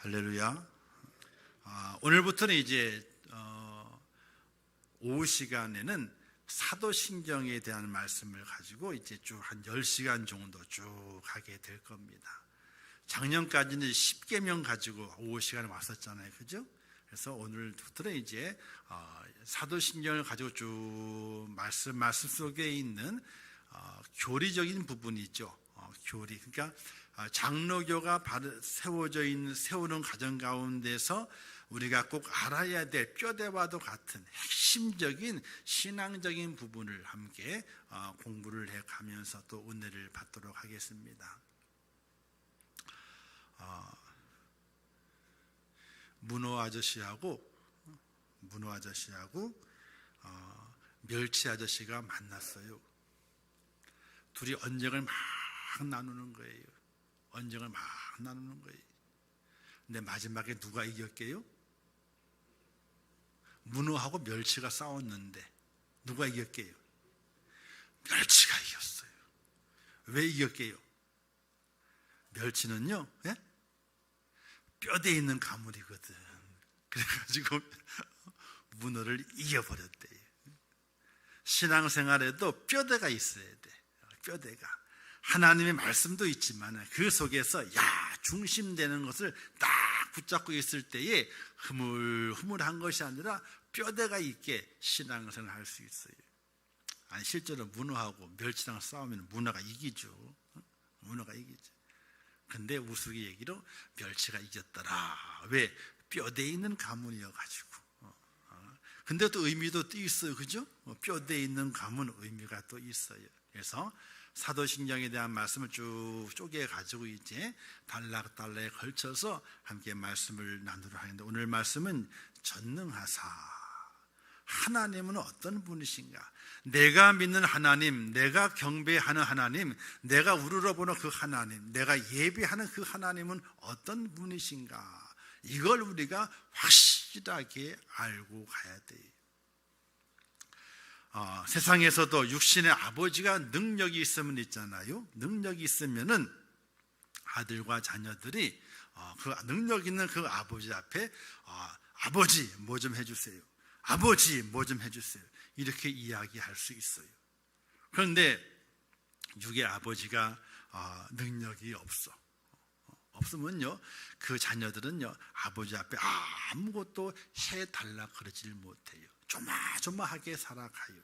할렐루야. 오늘부터는 이제 오후 시간에는 사도신경에 대한 말씀을 가지고 이제 쭉 한 10시간 정도 쭉 하게 될 겁니다. 작년까지는 10계명 가지고 오후 시간에 왔었잖아요. 그죠? 그래서 오늘부터는 이제 사도신경을 가지고 쭉 말씀 속에 있는 교리적인 부분이 있죠. 교리. 그러니까 장로교가 세우는 과정 가운데서 우리가 꼭 알아야 될 뼈대와도 같은 핵심적인 신앙적인 부분을 함께 공부를 해가면서 또 은혜를 받도록 하겠습니다. 문호 아저씨하고 멸치 아저씨가 만났어요. 둘이 언쟁을 막 나누는 거예요. 근데 마지막에 누가 이겼게요? 문어하고 멸치가 싸웠는데 누가 이겼게요? 멸치가 이겼어요. 왜 이겼게요? 멸치는요, 뼈대에 있는 가물이거든. 그래가지고 문어를 이겨버렸대요. 신앙생활에도 뼈대가 있어야 돼. 뼈대가. 하나님의 말씀도 있지만 그 속에서 중심되는 것을 딱 붙잡고 있을 때에 흐물흐물한 것이 아니라 뼈대가 있게 신앙생활을 할 수 있어요. 아니 실제로 문어하고 멸치랑 싸우면 문어가 이기죠. 근데 우스갯 얘기로 멸치가 이겼더라. 왜? 뼈대에 있는 가문이어가지고. 근데 또 의미도 또 있어요. 그죠? 뼈대에 있는 가문 의미가 또 있어요. 그래서 사도신경에 대한 말씀을 쭉 쪼개가지고 이제 단락단락에 걸쳐서 함께 말씀을 나누려 하는데, 오늘 말씀은 전능하사, 하나님은 어떤 분이신가? 내가 믿는 하나님, 내가 경배하는 하나님, 내가 우러러보는 그 하나님, 내가 예배하는 그 하나님은 어떤 분이신가? 이걸 우리가 확실하게 알고 가야 돼요. 세상에서도 육신의 아버지가 능력이 있으면 있잖아요. 능력이 있으면은 아들과 자녀들이 그 능력 있는 그 아버지 앞에 아버지 뭐 좀 해주세요. 아버지 뭐 좀 해주세요. 이렇게 이야기할 수 있어요. 그런데 육의 아버지가 능력이 없으면요, 그 자녀들은요 아버지 앞에 아무것도 해달라 그러질 못해요. 조마조마하게 살아가요.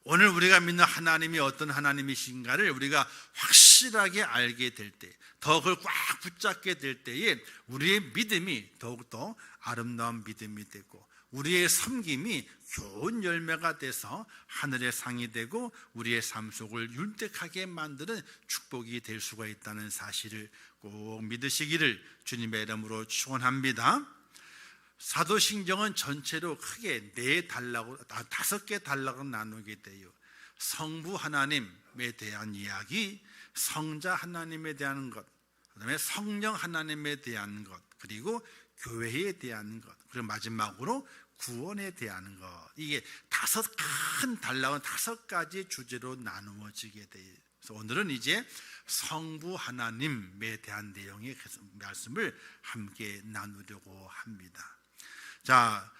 오늘 우리가 믿는 하나님이 어떤 하나님이신가를 우리가 확실하게 알게 될 때, 더 그걸 꽉 붙잡게 될 때에 우리의 믿음이 더욱더 아름다운 믿음이 되고, 우리의 섬김이 좋은 열매가 돼서 하늘의 상이 되고 우리의 삶 속을 윤택하게 만드는 축복이 될 수가 있다는 사실을 꼭 믿으시기를 주님의 이름으로 축원합니다. 사도신경은 전체로 크게 5개 단락으로 나누게 돼요. 성부 하나님에 대한 이야기, 성자 하나님에 대한 것, 그다음에 성령 하나님에 대한 것, 그리고 교회에 대한 것, 그리고 마지막으로 구원에 대한 것. 이게 큰 단락은 5가지 주제로 나누어지게 돼요. 그래서 오늘은 이제 성부 하나님에 대한 내용의 말씀을 함께 나누려고 합니다. 자,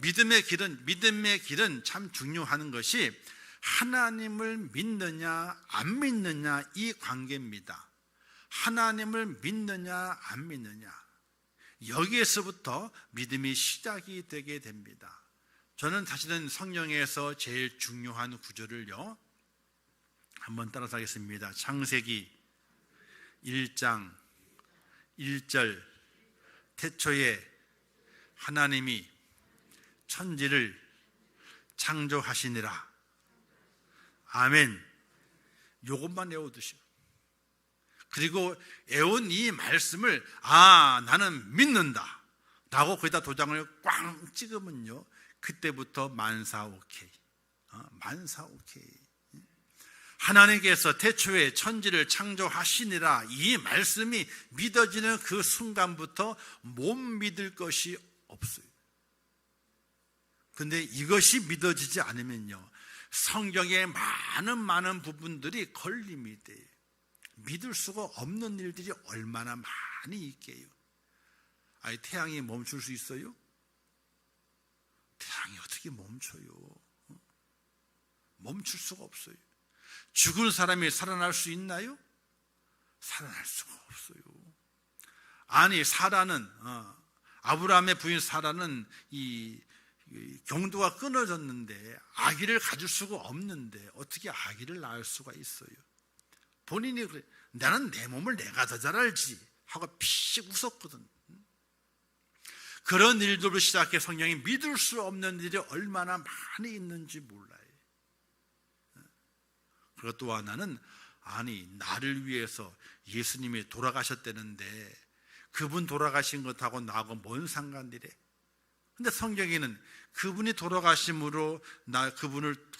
믿음의 길은 참 중요한 것이 하나님을 믿느냐 안 믿느냐, 이 관계입니다. 하나님을 믿느냐 안 믿느냐, 여기에서부터 믿음이 시작이 되게 됩니다. 저는 사실은 성경에서 제일 중요한 구절을요 한번 따라서 하겠습니다. 창세기 1장 1절, 태초에 하나님이 천지를 창조하시니라. 아멘. 요것만 외워두시오. 그리고 애운 이 말씀을 나는 믿는다 라고 거기다 도장을 꽝 찍으면요, 그때부터 만사 오케이. 하나님께서 태초에 천지를 창조하시니라, 이 말씀이 믿어지는 그 순간부터 못 믿을 것이 없어요. 근데 이것이 믿어지지 않으면요, 성경의 많은 부분들이 걸림이 돼요. 믿을 수가 없는 일들이 얼마나 많이 있게요. 아니, 태양이 멈출 수 있어요? 태양이 어떻게 멈춰요? 멈출 수가 없어요. 죽은 사람이 살아날 수 있나요? 살아날 수가 없어요. 아니, 사라는 아브라함의 부인 사라는 이 경도가 끊어졌는데 아기를 가질 수가 없는데 어떻게 아기를 낳을 수가 있어요? 본인이 그래, 나는 내 몸을 내가 더 잘 알지 하고 피식 웃었거든. 그런 일들로 시작해 성경이 믿을 수 없는 일이 얼마나 많이 있는지 몰라요. 그리고 또 하나는, 아니, 나를 위해서 예수님이 돌아가셨다는데 그분 돌아가신 것하고 나하고 뭔 상관이래? 근데 성경에는 그분이 돌아가심으로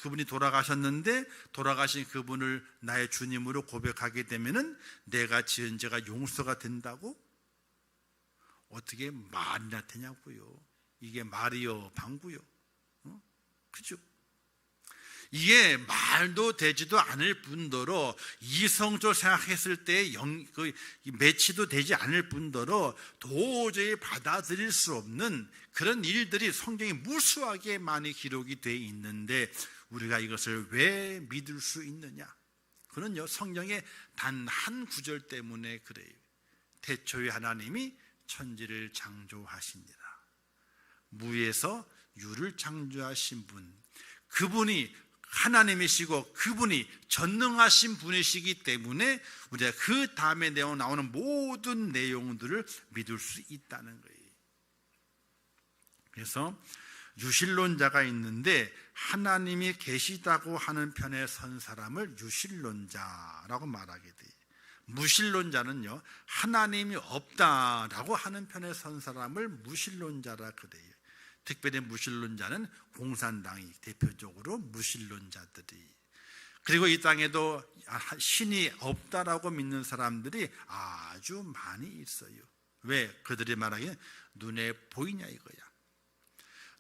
그분이 돌아가셨는데 돌아가신 그분을 나의 주님으로 고백하게 되면은 내가 지은 죄가 용서가 된다고? 어떻게 말이나 되냐고요. 이게 말이요 방구요. 그죠? 이게 말도 되지도 않을 뿐더러 이성적으로 생각했을 때 매치도 되지 않을 뿐더러 도저히 받아들일 수 없는 그런 일들이 성경에 무수하게 많이 기록이 되어 있는데 우리가 이것을 왜 믿을 수 있느냐? 그는요, 성경의 단 한 구절 때문에 그래요. 태초에 하나님이 천지를 창조하시니라. 무에서 유를 창조하신 분, 그분이 하나님이시고 그분이 전능하신 분이시기 때문에 우리가 그 다음에 나오는 모든 내용들을 믿을 수 있다는 거예요. 그래서 유실론자가 있는데 하나님이 계시다고 하는 편에 선 사람을 유실론자라고 말하게 돼요. 무신론자는요, 하나님이 없다라고 하는 편에 선 사람을 무신론자라 그래요. 특별히 무신론자는 공산당이 대표적으로 무신론자들이, 그리고 이 땅에도 신이 없다라고 믿는 사람들이 아주 많이 있어요. 왜? 그들이 말하기에 눈에 보이냐 이거야.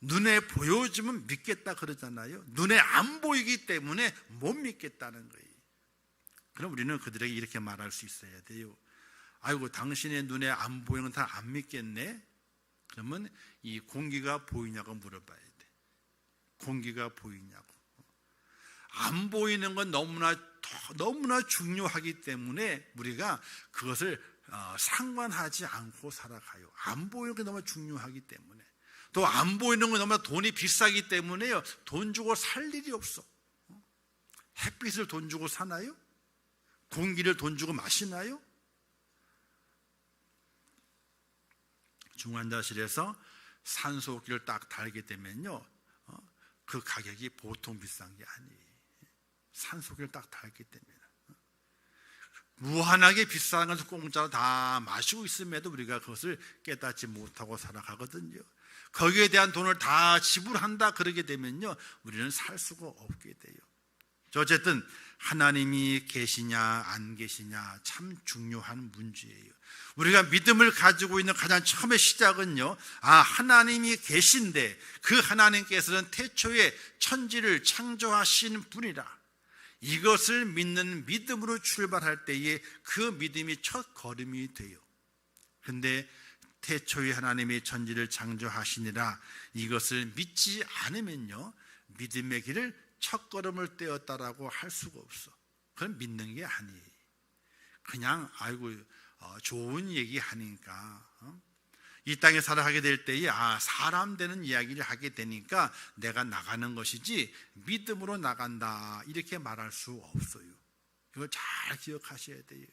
눈에 보여주면 믿겠다 그러잖아요. 눈에 안 보이기 때문에 못 믿겠다는 거예요. 그럼 우리는 그들에게 이렇게 말할 수 있어야 돼요. 아이고, 당신의 눈에 안 보이는 건 다 안 믿겠네? 그러면 이 공기가 보이냐고 물어봐야 돼. 공기가 보이냐고. 안 보이는 건 너무나 중요하기 때문에 우리가 그것을 상관하지 않고 살아가요. 안 보이는 게 너무 중요하기 때문에. 또 안 보이는 건 너무 돈이 비싸기 때문에요, 돈 주고 살 일이 없어. 햇빛을 돈 주고 사나요? 공기를 돈 주고 마시나요? 중환자실에서 산소호흡기를 딱 달게 되면요, 그 가격이 보통 비싼 게 아니에요. 산소호흡기를 딱 달게 되면 무한하게 비싼 것을 공짜로 다 마시고 있음에도 우리가 그것을 깨닫지 못하고 살아가거든요. 거기에 대한 돈을 다 지불한다 그러게 되면요, 우리는 살 수가 없게 돼요. 어쨌든 하나님이 계시냐 안 계시냐 참 중요한 문제예요. 우리가 믿음을 가지고 있는 가장 처음의 시작은요, 하나님이 계신데 그 하나님께서는 태초에 천지를 창조하신 분이라, 이것을 믿는 믿음으로 출발할 때에 그 믿음이 첫 걸음이 돼요. 근데 태초에 하나님이 천지를 창조하시니라, 이것을 믿지 않으면요, 믿음의 길을 첫 걸음을 떼었다라고 할 수가 없어. 그건 믿는 게 아니에요. 그냥 아이고 좋은 얘기 하니까 이 땅에 살아가게 될 때에 사람 되는 이야기를 하게 되니까 내가 나가는 것이지 믿음으로 나간다 이렇게 말할 수 없어요. 이걸 잘 기억하셔야 돼요.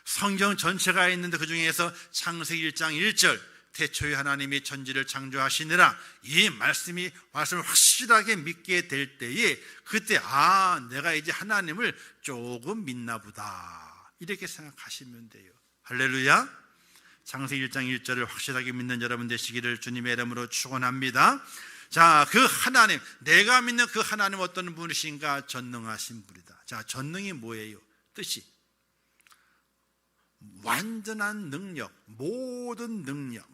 성경 전체가 있는데 그 중에서 창세기 1장 1절 태초에 하나님이 천지를 창조하시니라, 이 말씀을 확실하게 믿게 될 때에 그때 내가 이제 하나님을 조금 믿나 보다 이렇게 생각하시면 돼요. 할렐루야. 창세기 1장 1절을 확실하게 믿는 여러분 되시기를 주님의 이름으로 축원합니다. 자, 그 하나님, 내가 믿는 그 하나님 어떤 분이신가? 전능하신 분이다. 자, 전능이 뭐예요? 뜻이 완전한 능력, 모든 능력.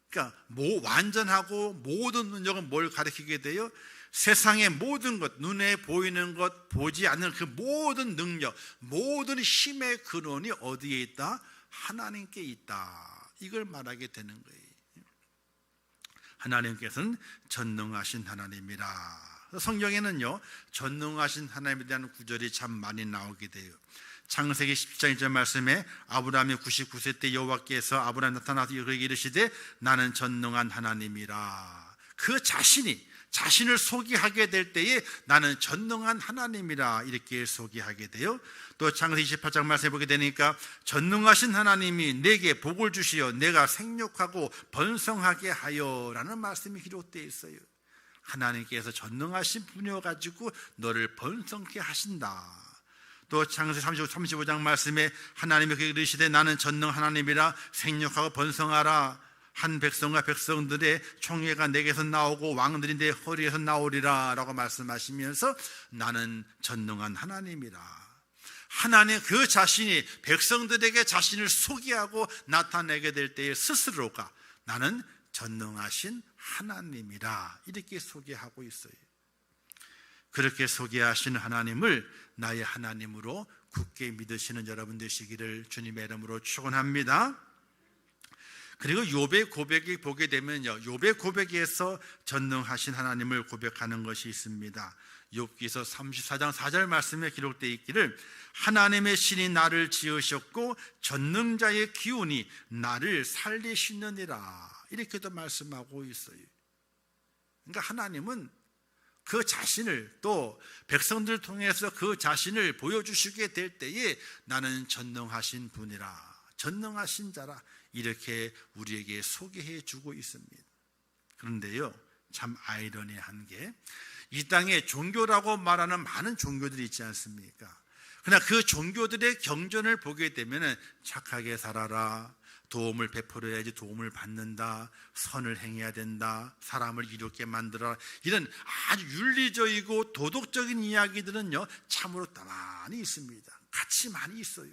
그러니까 완전하고 모든 능력은 뭘 가리키게 돼요? 세상의 모든 것, 눈에 보이는 것, 보지 않는 그 모든 능력, 모든 힘의 근원이 어디에 있다? 하나님께 있다. 이걸 말하게 되는 거예요. 하나님께서는 전능하신 하나님이라. 성경에는요, 전능하신 하나님에 대한 구절이 참 많이 나오게 돼요. 창세기 17장 1절 말씀에 아브라함이 99세 때 여호와께서 아브라함 나타나서 그에게 이르시되 나는 전능한 하나님이라. 그 자신을 소개하게 될 때에 나는 전능한 하나님이라 이렇게 소개하게 돼요. 또 창세기 28장 말씀에 보게 되니까 전능하신 하나님이 내게 복을 주시어 내가 생육하고 번성하게 하여 라는 말씀이 기록되어 있어요. 하나님께서 전능하신 분이어 가지고 너를 번성케 하신다. 또 창세기 35장 말씀에 하나님이 그에게 이르시되 나는 전능 하나님이라 생육하고 번성하라. 한 백성과 백성들의 총회가 내게서 나오고 왕들이 내 허리에서 나오리라 라고 말씀하시면서 나는 전능한 하나님이라. 하나님 그 자신이 백성들에게 자신을 소개하고 나타내게 될 때에 스스로가 나는 전능하신 하나님이라 이렇게 소개하고 있어요. 그렇게 소개하신 하나님을 나의 하나님으로 굳게 믿으시는 여러분 되시기를 주님의 이름으로 축원합니다. 그리고 욥의 고백이 보게 되면요, 욥의 고백에서 전능하신 하나님을 고백하는 것이 있습니다. 욥기서 34장 4절 말씀에 기록되어 있기를 하나님의 신이 나를 지으셨고 전능자의 기운이 나를 살리시느니라 이렇게도 말씀하고 있어요. 그러니까 하나님은 그 자신을 또 백성들을 통해서 그 자신을 보여주시게 될 때에 나는 전능하신 분이라, 전능하신 자라 이렇게 우리에게 소개해 주고 있습니다. 그런데요, 참 아이러니한 게 이 땅에 종교라고 말하는 많은 종교들이 있지 않습니까? 그러나 그 종교들의 경전을 보게 되면 착하게 살아라, 도움을 베풀어야지 도움을 받는다, 선을 행해야 된다, 사람을 이롭게 만들어라, 이런 아주 윤리적이고 도덕적인 이야기들은요 참으로 많이 있습니다. 같이 많이 있어요.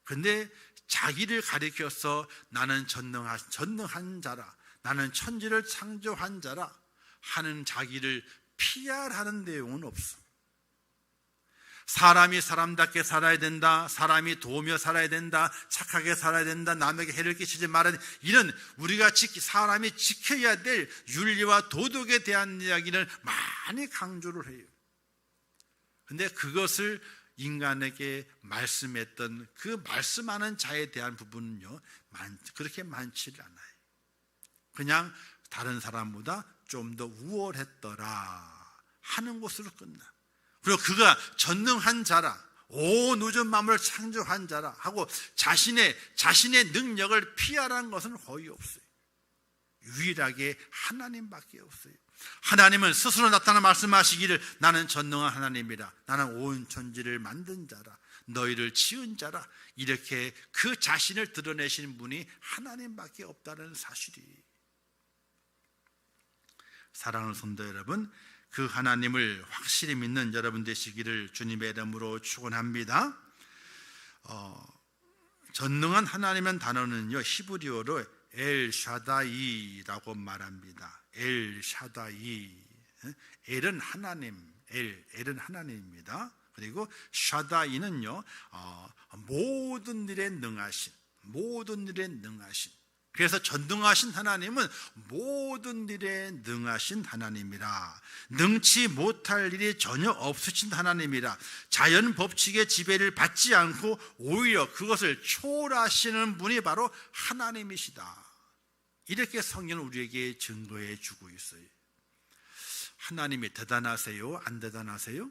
그런데 자기를 가리켜서 나는 전능한 자라, 나는 천지를 창조한 자라 하는 자기를 PR하는 내용은 없어. 사람이 사람답게 살아야 된다, 사람이 도우며 살아야 된다, 착하게 살아야 된다, 남에게 해를 끼치지 말아야 된다, 이런 우리가 사람이 지켜야 될 윤리와 도덕에 대한 이야기를 많이 강조를 해요. 그런데 그것을 인간에게 말씀했던 그 말씀하는 자에 대한 부분은요 그렇게 많지 않아요. 그냥 다른 사람보다 좀 더 우월했더라 하는 것으로 끝나. 그리고 그가 전능한 자라, 온 우주 만물을 창조한 자라 하고 자신의 능력을 피하라는 것은 거의 없어요. 유일하게 하나님밖에 없어요. 하나님은 스스로 나타나 말씀하시기를 나는 전능한 하나님이라, 나는 온 천지를 만든 자라, 너희를 지은 자라, 이렇게 그 자신을 드러내시는 분이 하나님밖에 없다는 사실이. 사랑하는 성도 여러분, 그 하나님을 확실히 믿는 여러분 되시기를 주님의 이름으로 축원합니다. 전능한 하나님의 단어는요 히브리어로 엘샤다이라고 말합니다. 엘샤다이, 엘은 하나님, 엘은 하나님입니다. 그리고 샤다이는요 모든 일에 능하신, 그래서 전능하신 하나님은 모든 일에 능하신 하나님이라, 능치 못할 일이 전혀 없으신 하나님이라, 자연 법칙의 지배를 받지 않고 오히려 그것을 초월하시는 분이 바로 하나님이시다. 이렇게 성경은 우리에게 증거해 주고 있어요. 하나님이 대단하세요? 안 대단하세요?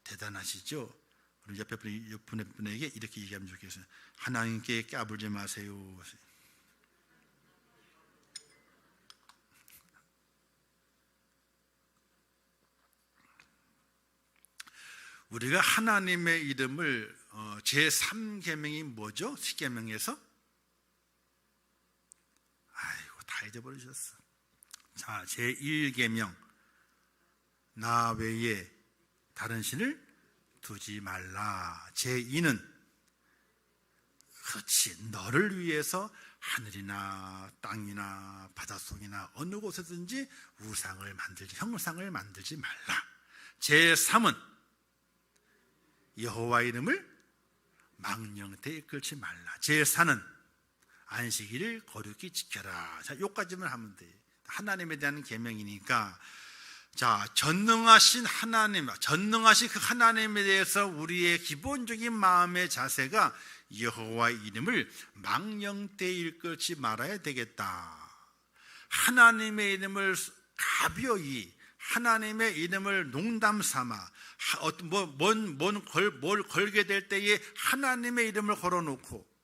대단하시죠? 우리 옆에 분에게 이렇게 얘기하면 좋겠어요. 하나님께 까불지 마세요. 우리가 하나님의 이름을 제3계명이 뭐죠? 10계명에서? 아이고 다 잊어버리셨어. 자, 제1계명, 나 외에 다른 신을 두지 말라. 제2는 그렇지, 너를 위해서 하늘이나 땅이나 바닷속이나 어느 곳에든지 형상을 만들지 말라. 제3은 여호와 이름을 망령되이 끌지 말라. 제4는 안식일을 거룩히 지켜라. 자, 요까지만 하면 돼. 하나님에 대한 계명이니까. 자, 전능하신 그 하나님에 대해서 우리의 기본적인 마음의 자세가 여호와의 이름을 망령되이 일컫지 말아야 되겠다. 하나님의 이름을 가벼이, 하나님의 이름을 농담 삼아 뭘 걸게 될 때에 하나님의 이름을 걸어놓고,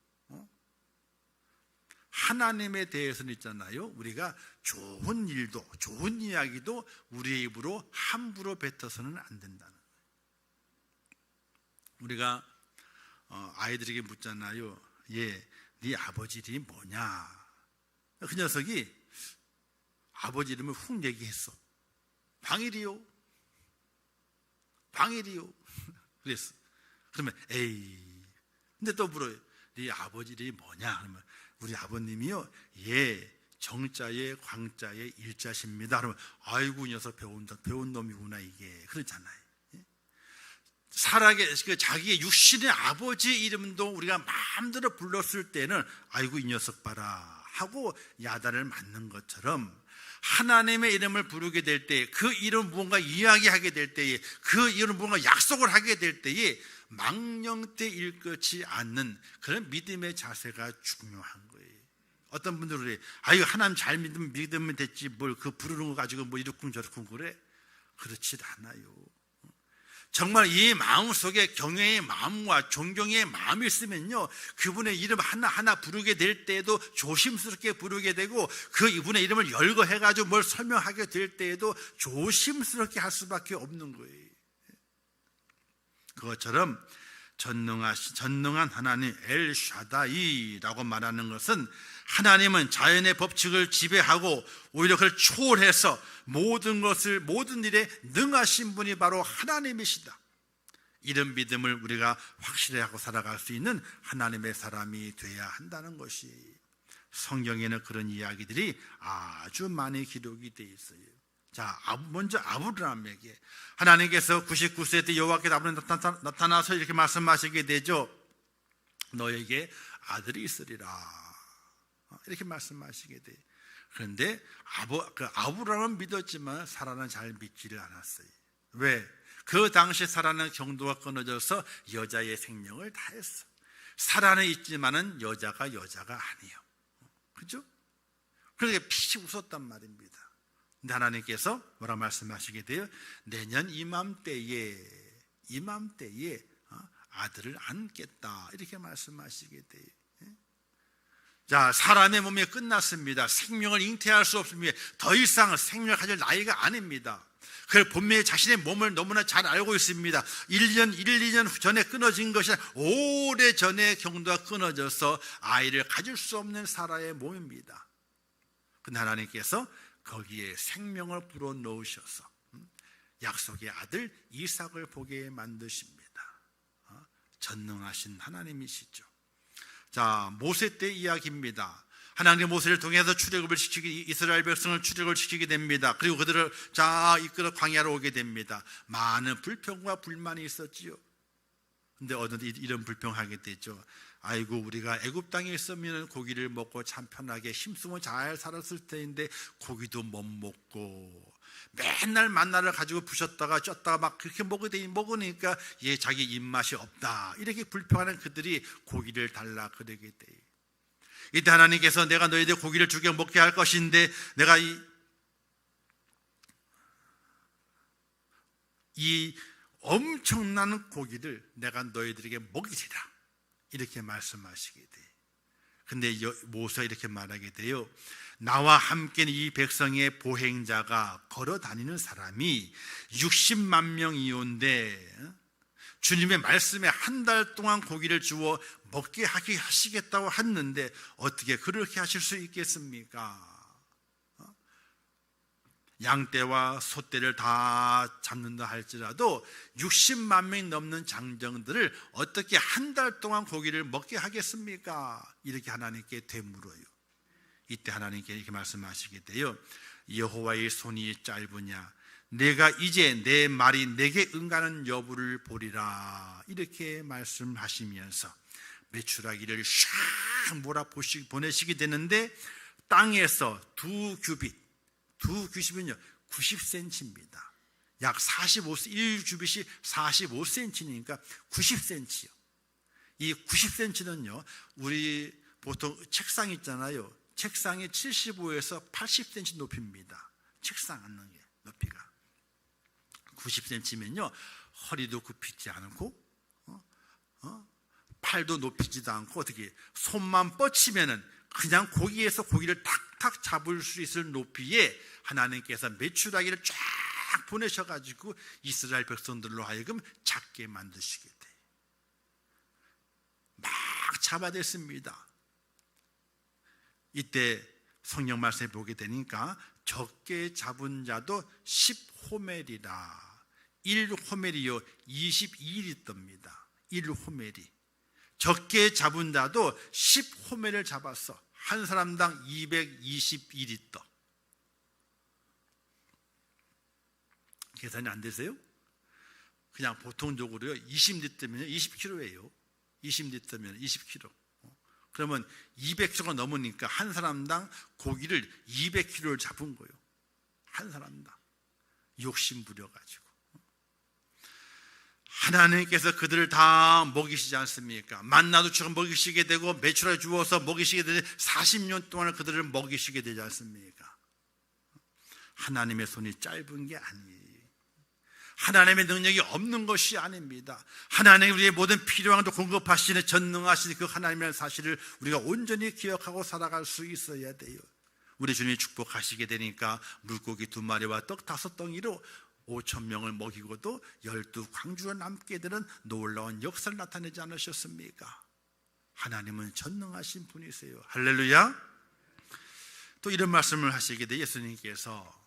하나님에 대해서는 있잖아요, 우리가 좋은 일도 좋은 이야기도 우리의 입으로 함부로 뱉어서는 안 된다는 거예요. 우리가 아이들에게 묻잖아요. 네 아버지 이름이 뭐냐? 그 녀석이 아버지 이름을 훅 얘기했어. 방일이요. 그랬어. 그러면 에이. 근데 또 물어요. 네 아버지 이름이 뭐냐? 그러면 우리 아버님이요, 정자에 광자에 일자십니다. 그러면 아이고, 이 녀석 배운 놈이구나 이게. 그렇잖아요. 살아계 자기의 육신의 아버지 이름도 우리가 마음대로 불렀을 때는 아이고, 이 녀석 봐라 하고 야단을 맞는 것처럼, 하나님의 이름을 부르게 될 때, 그 이름 무언가 이야기하게 될 때에, 그 이름 무언가 약속을 하게 될 때에 망령되 일컫지 않는 그런 믿음의 자세가 중요한 거예요. 어떤 분들은 그래, 아이고, 하나님 잘 믿으면 됐지, 뭘 그 부르는 거 가지고 뭐 이렇쿵 저렇쿵 그래? 그렇지 않아요. 정말 이 마음속에 경외의 마음과 존경의 마음이 있으면요, 그분의 이름 하나하나 부르게 될 때에도 조심스럽게 부르게 되고, 그 이분의 이름을 열거해가지고 뭘 설명하게 될 때에도 조심스럽게 할 수밖에 없는 거예요. 그것처럼 전능한 하나님 엘샤다이라고 말하는 것은, 하나님은 자연의 법칙을 지배하고 오히려 그걸 초월해서 모든 일에 능하신 분이 바로 하나님이시다. 이런 믿음을 우리가 확실히 하고 살아갈 수 있는 하나님의 사람이 돼야 한다는 것이, 성경에는 그런 이야기들이 아주 많이 기록이 되어 있어요. 자, 먼저 아브라함에게 하나님께서 99세 때 여호와께서 아브라함에 나타나서 이렇게 말씀하시게 되죠. 너에게 아들이 있으리라, 이렇게 말씀하시게 돼요. 그런데 아브라함은 믿었지만 사라는 잘 믿지를 않았어요. 왜? 그 당시 사라는 경도가 끊어져서 여자의 생명을 다했어. 사라는 있지만은 여자가 아니에요. 그죠? 그러니까 피식 웃었단 말입니다. 근데 하나님께서 뭐라 말씀하시게 돼요? 내년 이맘때에 아들을 안겠다, 이렇게 말씀하시게 돼요. 자, 사람의 몸이 끝났습니다. 생명을 잉태할 수 없습니다. 더 이상 생명을 가질 나이가 아닙니다. 그걸 분명히 자신의 몸을 너무나 잘 알고 있습니다. 2년 전에 끊어진 것이 오래 전에 경도가 끊어져서 아이를 가질 수 없는 사라의 몸입니다. 근데 하나님께서 거기에 생명을 불어넣으셔서 약속의 아들 이삭을 보게 만드십니다. 전능하신 하나님이시죠. 자, 모세 때 이야기입니다. 하나님 모세를 통해서 이스라엘 백성을 출애굽을 시키게 됩니다. 그리고 그들을 이끌어 광야로 오게 됩니다. 많은 불평과 불만이 있었지요. 근데 어느 이런 불평하게 되죠. 아이고, 우리가 애굽 땅에 있으면 고기를 먹고 참 편하게 힘쓰고 잘 살았을 텐데 고기도 못 먹고 맨날 만나를 가지고 부셨다가 쪘다가 막 그렇게 먹으니까 자기 입맛이 없다, 이렇게 불평하는 그들이 고기를 달라 그러게 돼요. 이때 하나님께서 내가 너희들 고기를 죽여 먹게 할 것인데 내가 이 엄청난 고기를 내가 너희들에게 먹이리라, 이렇게 말씀하시게 돼요. 근데 모세가 이렇게 말하게 돼요. 나와 함께 이 백성의 보행자가 걸어 다니는 사람이 60만 명이온데 주님의 말씀에 한 달 동안 고기를 주어 먹게 하시겠다고 했는데 어떻게 그렇게 하실 수 있겠습니까? 양떼와 소떼를 다 잡는다 할지라도 60만 명이 넘는 장정들을 어떻게 한 달 동안 고기를 먹게 하겠습니까? 이렇게 하나님께 되물어요. 이때 하나님께 이렇게 말씀하시게 돼요. 여호와의 손이 짧으냐, 내가 이제 내 말이 내게 응하는 여부를 보리라, 이렇게 말씀하시면서 메추라기를 샥 몰아 보내시게 되는데 땅에서 두 규빗은요 90cm입니다. 약 1규빗이 45cm니까 90cm요. 이 90cm는요 우리 보통 책상 있잖아요. 책상이 75에서 80cm 높이입니다. 책상 앉는 게 높이가 90cm면요 허리도 굽히지 않고 팔도 높이지도 않고 어떻게 손만 뻗치면은 그냥 고기에서 고기를 탁탁 잡을 수 있을 높이에 하나님께서 메추라기를 쫙 보내셔가지고 이스라엘 백성들로 하여금 작게 만드시게 돼요. 막 잡아댔습니다. 이때 성경 말씀에 보게 되니까 적게 잡은 자도 10호멜이라 1호멜이요 22리터입니다. 1호멜이 적게 잡은 자도 10호멜을 잡았어. 한 사람당 222리터. 계산이 안 되세요? 그냥 보통적으로요 20리터면 20kg예요. 20리터면 20kg. 그러면 200kg가 넘으니까 한 사람당 고기를 200kg를 잡은 거예요. 한 사람당. 욕심 부려가지고. 하나님께서 그들을 다 먹이시지 않습니까? 만나도 주고 먹이시게 되고 메추라 주어서 먹이시게 되는데 40년 동안 그들을 먹이시게 되지 않습니까? 하나님의 손이 짧은 게 아니에요. 하나님의 능력이 없는 것이 아닙니다. 하나님이 우리의 모든 필요한 것도 공급하시는 전능하신 그 하나님이라는 사실을 우리가 온전히 기억하고 살아갈 수 있어야 돼요. 우리 주님이 축복하시게 되니까 물고기 2마리와 떡 5덩이로 5,000명을 먹이고도 12광주가 남게 되는 놀라운 역사를 나타내지 않으셨습니까? 하나님은 전능하신 분이세요. 할렐루야. 또 이런 말씀을 하시게 돼 예수님께서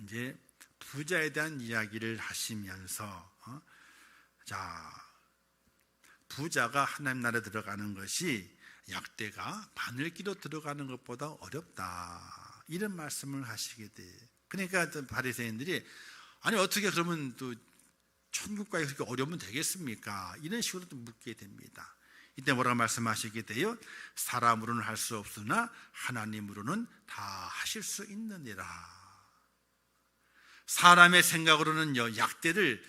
이제 부자에 대한 이야기를 하시면서 부자가 하나님 나라에 들어가는 것이 약대가 바늘기로 들어가는 것보다 어렵다 이런 말씀을 하시게 돼. 그러니까 바리새인들이 아니 어떻게 그러면 또 천국 가기 그렇게 어려우면 되겠습니까? 이런 식으로 또 묻게 됩니다. 이때 뭐라고 말씀하시게 돼요? 사람으로는 할 수 없으나 하나님으로는 다 하실 수 있느니라. 사람의 생각으로는요 약대를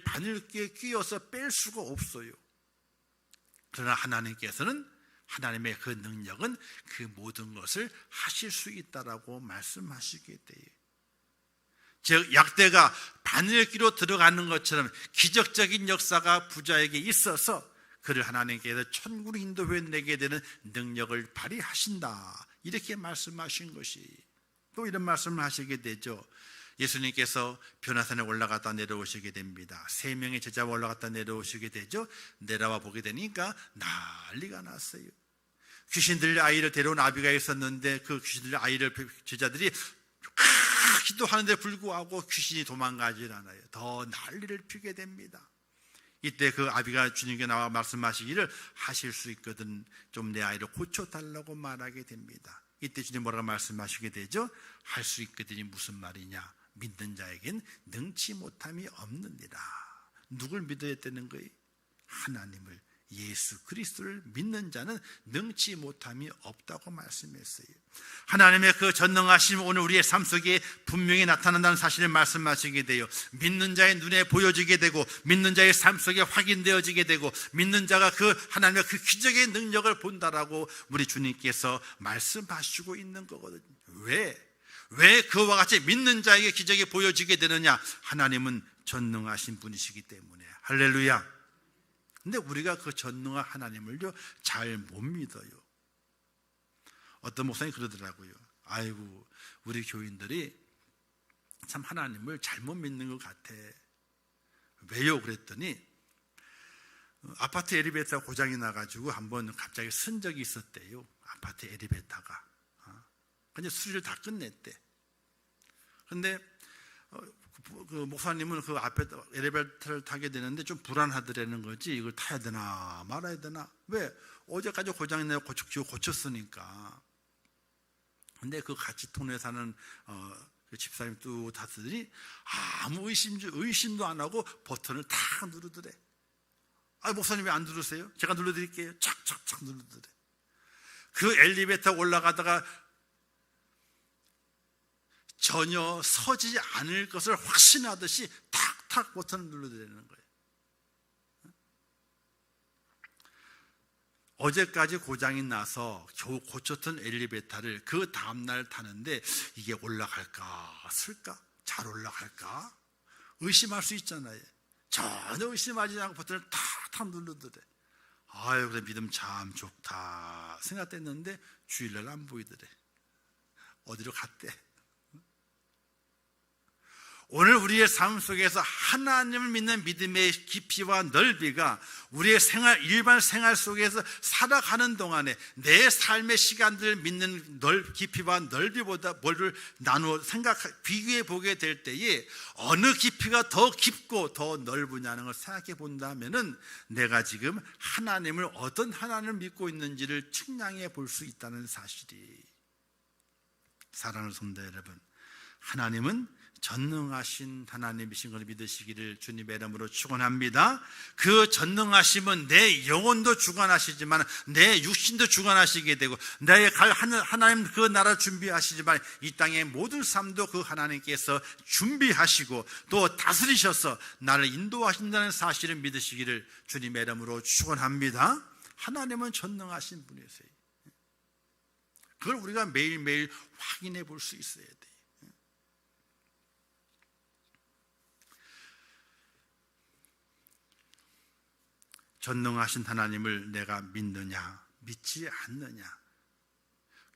바늘기에 끼워서 뺄 수가 없어요. 그러나 하나님께서는 하나님의 그 능력은 그 모든 것을 하실 수 있다라고 말씀하시게 돼요. 즉 약대가 바늘기로 들어가는 것처럼 기적적인 역사가 부자에게 있어서 그를 하나님께서 천국으로 인도해 내게 되는 능력을 발휘하신다 이렇게 말씀하신 것이. 또 이런 말씀을 하시게 되죠. 예수님께서 변화산에 올라갔다 내려오시게 됩니다. 3명의 제자가 올라갔다 내려오시게 되죠. 내려와 보게 되니까 난리가 났어요. 귀신들 아이를 데려온 아비가 있었는데 그 귀신들 아이를 제자들이 기도하는데 불구하고 귀신이 도망가질 않아요. 더 난리를 피게 됩니다. 이때 그 아비가 주님께 나와 말씀하시기를 하실 수 있거든 좀 내 아이를 고쳐달라고 말하게 됩니다. 이때 주님 뭐라고 말씀하시게 되죠? 할 수 있거든이 무슨 말이냐? 믿는 자에겐 능치 못함이 없느니라. 누굴 믿어야 되는 거예요? 하나님을, 예수 그리스도를 믿는 자는 능치 못함이 없다고 말씀했어요. 하나님의 그 전능하심 오늘 우리의 삶 속에 분명히 나타난다는 사실을 말씀하시게 돼요. 믿는 자의 눈에 보여지게 되고 믿는 자의 삶 속에 확인되어지게 되고 믿는 자가 그 하나님의 그 기적의 능력을 본다라고 우리 주님께서 말씀하시고 있는 거거든요. 왜 그와 같이 믿는 자에게 기적이 보여지게 되느냐? 하나님은 전능하신 분이시기 때문에. 할렐루야. 근데 우리가 그 전능한 하나님을요 잘 못 믿어요. 어떤 목사님이 그러더라고요. 아이고 우리 교인들이 참 하나님을 잘못 믿는 것 같아. 왜요? 그랬더니 아파트 엘리베이터가 고장이 나가지고 한번 갑자기 쓴 적이 있었대요. 아파트 엘리베이터가. 근데 수리를 다 끝냈대. 근데 그 목사님은 그 앞에 엘리베이터를 타게 되는데 좀 불안하더라는 거지. 이걸 타야 되나 말아야 되나. 왜? 어제까지 고장이 나고 고쳤으니까. 근데 그 같이 통로에 사는 그 집사님 또 다스더니 아무 의심도 안 하고 버튼을 탁 누르더래. 목사님 왜 안 누르세요? 제가 눌러드릴게요. 착착착 눌러드려요. 그 엘리베이터 올라가다가 전혀 서지 않을 것을 확신하듯이 탁탁 버튼을 눌러드리는 거예요. 어제까지 고장이 나서 겨우 고쳤던 엘리베이터를 그 다음날 타는데 이게 올라갈까 쓸까? 잘 올라갈까? 의심할 수 있잖아요. 전혀 의심하지 않고 버튼을 탁탁 눌러드려요. 아유, 그래 믿음 참 좋다 생각했는데 주일날 안 보이더래. 어디로 갔대? 오늘 우리의 삶 속에서 하나님을 믿는 믿음의 깊이와 넓이가 우리의 일반 생활 속에서 살아가는 동안에 내 삶의 시간들을 믿는 깊이와 넓이보다 뭐를 나누어 비교해 보게 될 때에 어느 깊이가 더 깊고 더 넓으냐는 걸 생각해 본다면은 내가 지금 하나님을 어떤 하나님을 믿고 있는지를 측량해 볼 수 있다는 사실이. 사랑하는 성도 여러분, 하나님은 전능하신 하나님이신 것을 믿으시기를 주님의 이름으로 축원합니다. 그 전능하심은 내 영혼도 주관하시지만 내 육신도 주관하시게 되고 내 갈 하나님 그 나라 준비하시지만 이 땅의 모든 삶도 그 하나님께서 준비하시고 또 다스리셔서 나를 인도하신다는 사실을 믿으시기를 주님의 이름으로 축원합니다. 하나님은 전능하신 분이세요. 그걸 우리가 매일매일 확인해 볼 수 있어야 돼요. 전능하신 하나님을 내가 믿느냐 믿지 않느냐,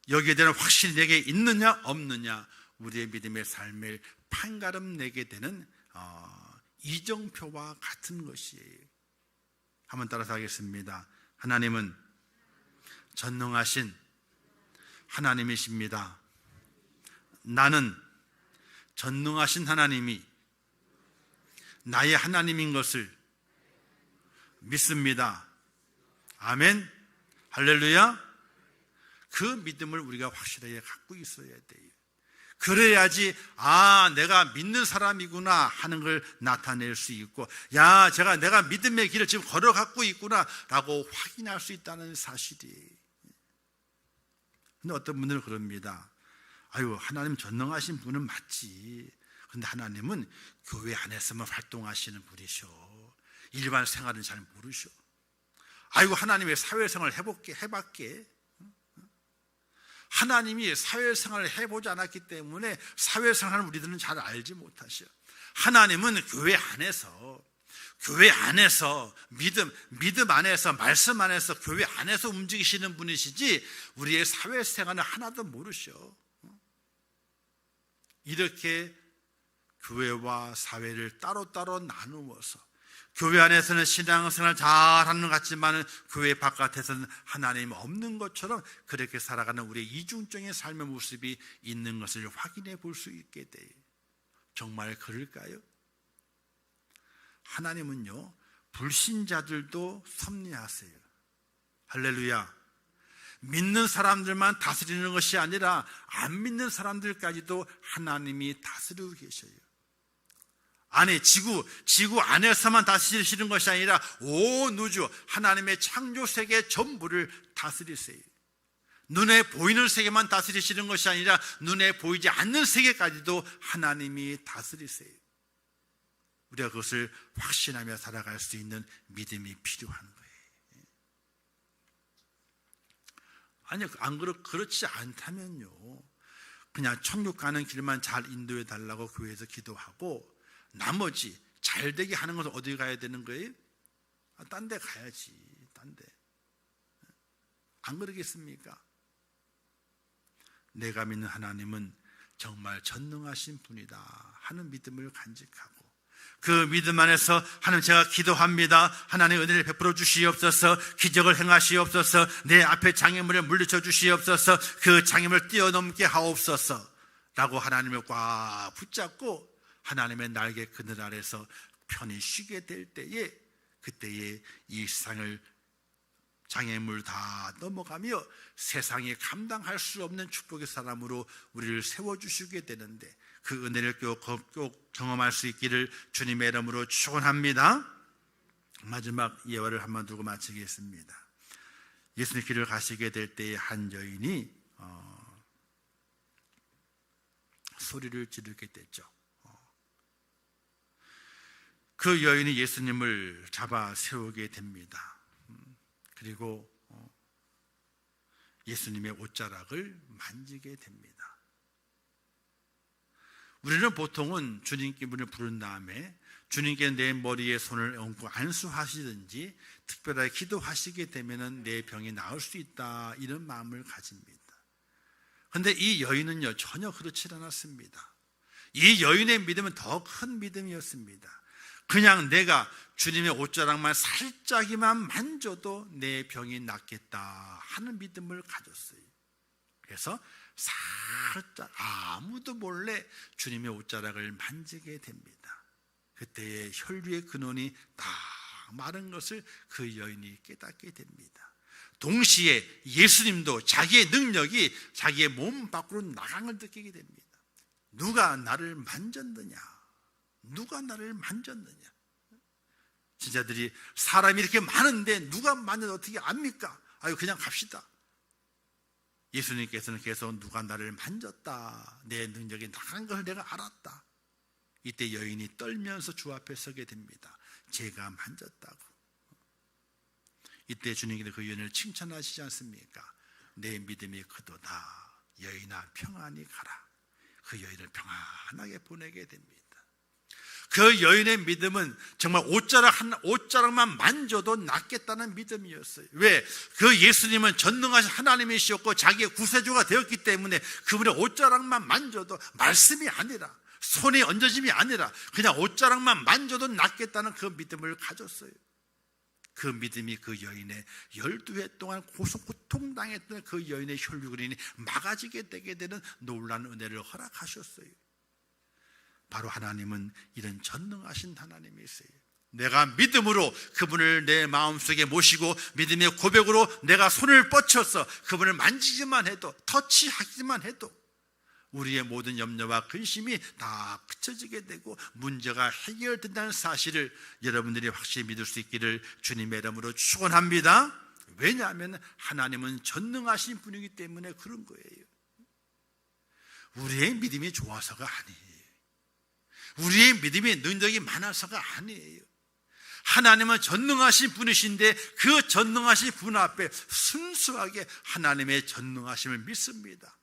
여기에 대한 확신이 내게 있느냐 없느냐, 우리의 믿음의 삶을 판가름 내게 되는 이정표와 같은 것이에요. 한번 따라서 하겠습니다. 하나님은 전능하신 하나님이십니다. 나는 전능하신 하나님이 나의 하나님인 것을 믿습니다. 아멘. 할렐루야. 그 믿음을 우리가 확실하게 갖고 있어야 돼요. 그래야지 내가 믿는 사람이구나 하는 걸 나타낼 수 있고, 내가 믿음의 길을 지금 걸어가고 있구나 라고 확인할 수 있다는 사실이에요. 근데 어떤 분들은 그럽니다. 하나님 전능하신 분은 맞지. 근데 하나님은 교회 안에서만 활동하시는 분이셔. 일반 생활은 잘 모르셔. 하나님의 사회생활을 해봤게. 하나님이 사회생활을 해보지 않았기 때문에 사회생활을 우리들은 잘 알지 못하셔. 하나님은 교회 안에서 믿음 안에서, 말씀 안에서, 교회 안에서 움직이시는 분이시지 우리의 사회생활은 하나도 모르셔. 이렇게 교회와 사회를 따로따로 나누어서 교회 안에서는 신앙생활 잘하는 것 같지만 교회 바깥에서는 하나님 없는 것처럼 그렇게 살아가는 우리의 이중적인 삶의 모습이 있는 것을 확인해 볼 수 있게 돼요. 정말 그럴까요? 하나님은요, 불신자들도 섭리하세요. 할렐루야. 믿는 사람들만 다스리는 것이 아니라 안 믿는 사람들까지도 하나님이 다스리고 계셔요. 지구 안에서만 다스리시는 것이 아니라 온 우주, 하나님의 창조 세계 전부를 다스리세요. 눈에 보이는 세계만 다스리시는 것이 아니라 눈에 보이지 않는 세계까지도 하나님이 다스리세요. 우리가 그것을 확신하며 살아갈 수 있는 믿음이 필요한 거예요. 그렇지 않다면요, 그냥 천국 가는 길만 잘 인도해 달라고 교회에서 기도하고 나머지 잘 되게 하는 것은 어디 가야 되는 거예요? 딴 데 가야지. 딴 데. 안 그러겠습니까? 내가 믿는 하나님은 정말 전능하신 분이다 하는 믿음을 간직하고, 그 믿음 안에서 하나님, 제가 기도합니다. 하나님 은혜를 베풀어 주시옵소서. 기적을 행하시옵소서. 내 앞에 장애물을 물리쳐 주시옵소서. 그 장애물을 뛰어넘게 하옵소서 라고 하나님을 꽉 붙잡고 하나님의 날개 그늘 아래서 편히 쉬게 될 때에, 그때에 이 세상을 장애물 다 넘어가며 세상에 감당할 수 없는 축복의 사람으로 우리를 세워주시게 되는데, 그 은혜를 꼭 경험할 수 있기를 주님의 이름으로 축원합니다. 마지막 예화를 한번 두고 마치겠습니다. 예수님 길을 가시게 될 때에 한 여인이 소리를 지르게 됐죠. 그 여인이 예수님을 잡아 세우게 됩니다. 그리고 예수님의 옷자락을 만지게 됩니다. 우리는 보통은 주님께 문을 부른 다음에 주님께 내 머리에 손을 얹고 안수하시든지 특별하게 기도하시게 되면 내 병이 나을 수 있다, 이런 마음을 가집니다. 그런데 이 여인은요, 전혀 그렇지 않았습니다. 이 여인의 믿음은 더 큰 믿음이었습니다. 그냥 내가 주님의 옷자락만 살짝이만 만져도 내 병이 낫겠다 하는 믿음을 가졌어요. 그래서 살짝 아무도 몰래 주님의 옷자락을 만지게 됩니다. 그때의 혈류의 근원이 다 마른 것을 그 여인이 깨닫게 됩니다. 동시에 예수님도 자기의 능력이 자기의 몸 밖으로 나간 걸 느끼게 됩니다. 누가 나를 만졌느냐? 누가 나를 만졌느냐? 제자들이 사람이 이렇게 많은데 누가 만졌는지 어떻게 압니까? 아유, 그냥 갑시다. 예수님께서는 계속 누가 나를 만졌다, 내 능력이 나간 것을 내가 알았다. 이때 여인이 떨면서 주 앞에 서게 됩니다. 제가 만졌다고. 이때 주님께서 그 여인을 칭찬하시지 않습니까? 내 믿음이 크도다. 여인아, 평안히 가라. 그 여인을 평안하게 보내게 됩니다. 그 여인의 믿음은 정말 옷자락만 만져도 낫겠다는 믿음이었어요. 왜? 그 예수님은 전능하신 하나님이셨고 자기의 구세주가 되었기 때문에 그분의 옷자락만 만져도, 말씀이 아니라 손에 얹어짐이 아니라 그냥 옷자락만 만져도 낫겠다는 그 믿음을 가졌어요. 그 믿음이 그 여인의 12해 동안 고통당했던 그 여인의 혈류근이 막아지게 되게 되는 놀라운 은혜를 허락하셨어요. 바로 하나님은 이런 전능하신 하나님이세요. 내가 믿음으로 그분을 내 마음속에 모시고 믿음의 고백으로 내가 손을 뻗쳐서 그분을 만지기만 해도, 터치하기만 해도 우리의 모든 염려와 근심이 다 그쳐지게 되고 문제가 해결된다는 사실을 여러분들이 확실히 믿을 수 있기를 주님의 이름으로 축원합니다. 왜냐하면 하나님은 전능하신 분이기 때문에 그런 거예요. 우리의 믿음이 좋아서가 아니에요. 우리의 믿음이 능력이 많아서가 아니에요. 하나님은 전능하신 분이신데 그 전능하신 분 앞에 순수하게 하나님의 전능하심을 믿습니다.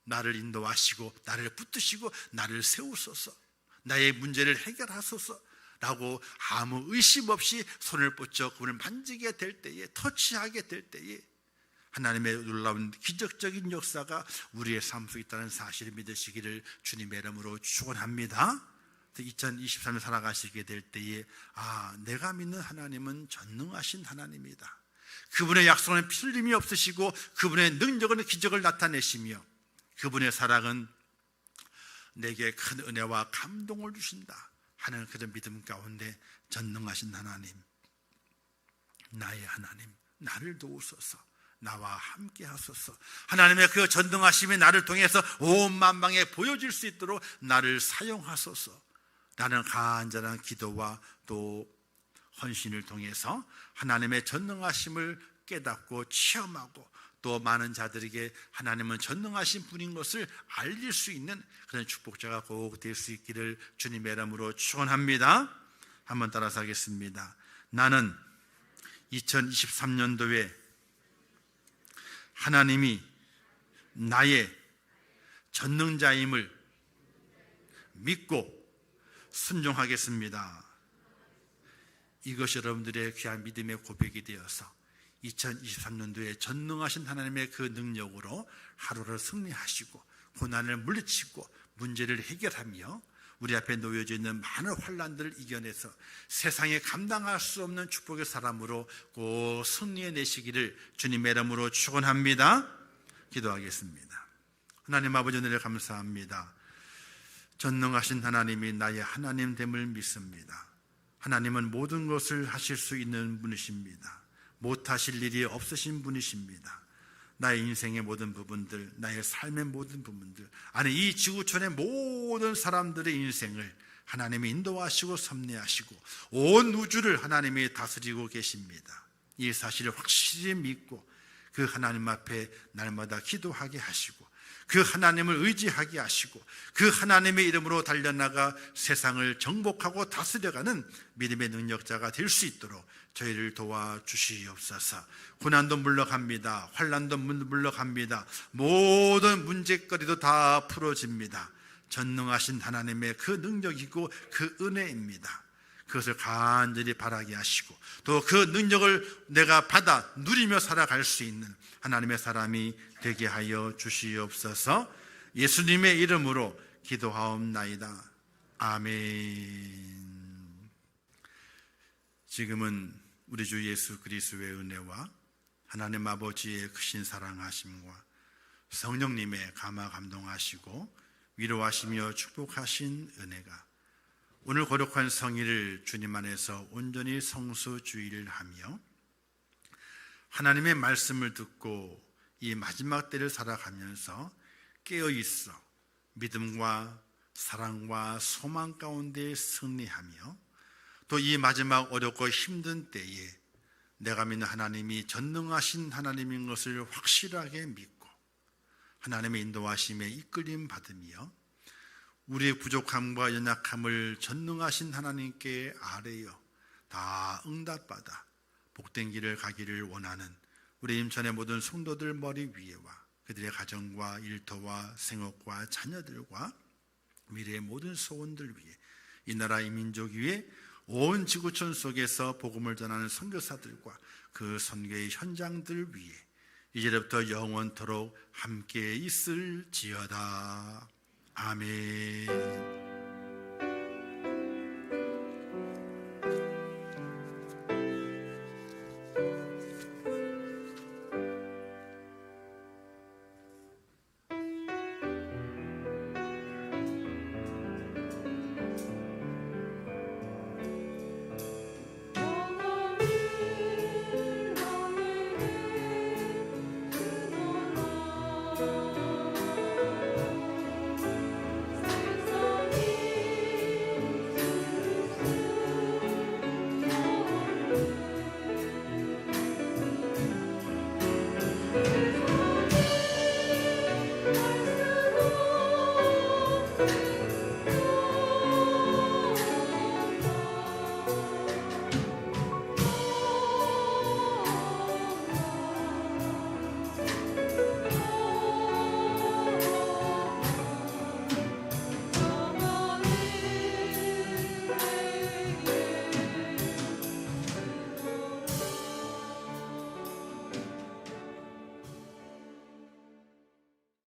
나를 인도하시고 나를 붙드시고 나를 세우소서, 나의 문제를 해결하소서 라고 아무 의심 없이 손을 뻗쳐 그분을 만지게 될 때에, 터치하게 될 때에 하나님의 놀라운 기적적인 역사가 우리의 삶 속에 있다는 사실을 믿으시기를 주님의 이름으로 축원합니다. 2023년 살아가시게 될 때에 내가 믿는 하나님은 전능하신 하나님이다. 그분의 약속은 틀림이 없으시고 그분의 능력은 기적을 나타내시며 그분의 사랑은 내게 큰 은혜와 감동을 주신다 하는 그런 믿음 가운데 전능하신 하나님, 나의 하나님, 나를 도우소서, 나와 함께 하소서. 하나님의 그 전능하심이 나를 통해서 온 만방에 보여질 수 있도록 나를 사용하소서. 나는 간절한 기도와 또 헌신을 통해서 하나님의 전능하심을 깨닫고 체험하고 또 많은 자들에게 하나님은 전능하신 분인 것을 알릴 수 있는 그런 축복자가 꼭 될 수 있기를 주님의 이름으로 축원합니다. 한번 따라서 하겠습니다. 나는 2023년도에 하나님이 나의 전능자임을 믿고 순종하겠습니다. 이것이 여러분들의 귀한 믿음의 고백이 되어서 2023년도에 전능하신 하나님의 그 능력으로 하루를 승리하시고 고난을 물리치고 문제를 해결하며 우리 앞에 놓여져 있는 많은 환난들을 이겨내서 세상에 감당할 수 없는 축복의 사람으로 꼭 승리해내시기를 주님의 이름으로 축원합니다. 기도하겠습니다. 하나님 아버지, 은혜를 감사합니다. 전능하신 하나님이 나의 하나님됨을 믿습니다. 하나님은 모든 것을 하실 수 있는 분이십니다. 못하실 일이 없으신 분이십니다. 나의 인생의 모든 부분들, 나의 삶의 모든 부분들, 아니 이 지구촌의 모든 사람들의 인생을 하나님이 인도하시고 섭리하시고 온 우주를 하나님이 다스리고 계십니다. 이 사실을 확실히 믿고 그 하나님 앞에 날마다 기도하게 하시고 그 하나님을 의지하게 하시고 그 하나님의 이름으로 달려나가 세상을 정복하고 다스려가는 믿음의 능력자가 될 수 있도록 저희를 도와주시옵소서. 고난도 물러갑니다. 환난도 물러갑니다. 모든 문제거리도 다 풀어집니다. 전능하신 하나님의 그 능력이고 그 은혜입니다. 그것을 간절히 바라게 하시고 또 그 능력을 내가 받아 누리며 살아갈 수 있는 하나님의 사람이 되게 하여 주시옵소서. 예수님의 이름으로 기도하옵나이다. 아멘. 지금은 우리 주 예수 그리스도의 은혜와 하나님 아버지의 크신 사랑하심과 성령님의 감화 감동하시고 위로하시며 축복하신 은혜가 오늘 거룩한 성일을 주님 안에서 온전히 성수주의를 하며 하나님의 말씀을 듣고 이 마지막 때를 살아가면서 깨어있어 믿음과 사랑과 소망 가운데 승리하며 또 이 마지막 어렵고 힘든 때에 내가 믿는 하나님이 전능하신 하나님인 것을 확실하게 믿고 하나님의 인도하심에 이끌림 받으며 우리의 부족함과 연약함을 전능하신 하나님께 아뢰어 다 응답받아 복된 길을 가기를 원하는 우리 임천의 모든 성도들 머리 위에와 그들의 가정과 일터와 생업과 자녀들과 미래의 모든 소원들 위에 이 나라 이 민족 위에 온 지구촌 속에서 복음을 전하는 선교사들과 그 선교의 현장들 위에 이제부터 영원토록 함께 있을지어다. 아멘.